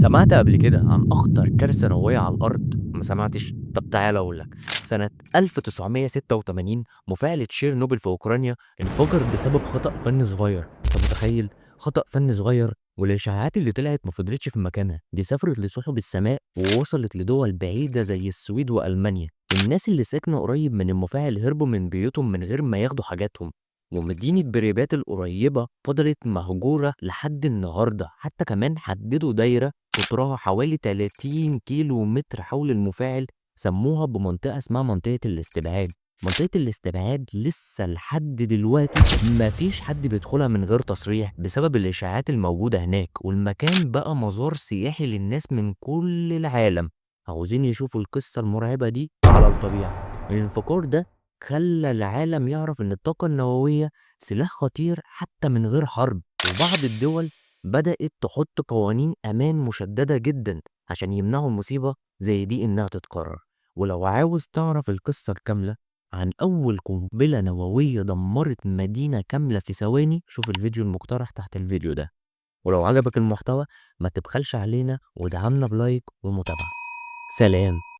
سمعت قبل كده عن أخطر كارثة نووية على الأرض؟ ما سمعتش؟ طب تعالى أقول لك. سنة 1986 مفاعل تشيرنوبل في أوكرانيا انفجر بسبب خطأ فني صغير. أنت متخيل؟ خطأ فني صغير، والإشعاعات اللي طلعت ما فضلتش في مكانها، دي سافرت لسحب السماء ووصلت لدول بعيدة زي السويد وألمانيا. الناس اللي ساكنة قريب من المفاعل هربوا من بيوتهم من غير ما ياخدوا حاجاتهم، ومدينة بريبات القريبة فضلت مهجورة لحد النهاردة. حتى كمان حددوا دايرة قطرها حوالي 30 كيلو متر حول المفاعل، سموها بمنطقة اسمها منطقة الاستبعاد. منطقة الاستبعاد لسه لحد دلوقتي مفيش حد بيدخلها من غير تصريح بسبب الإشاعات الموجودة هناك، والمكان بقى مزار سياحي للناس من كل العالم عاوزين يشوفوا القصة المرعبة دي على الطبيعة. الانفجار ده خلى العالم يعرف إن الطاقة النووية سلاح خطير حتى من غير حرب، وبعض الدول بدأت تحط قوانين أمان مشددة جدا عشان يمنعوا مصيبة زي دي إنها تتكرر. ولو عاوز تعرف القصة الكاملة عن أول قنبلة نووية دمرت مدينة كاملة في ثواني، شوف الفيديو المقترح تحت الفيديو ده. ولو عجبك المحتوى ما تبخلش علينا ودعمنا بلايك ومتابعة. سلام.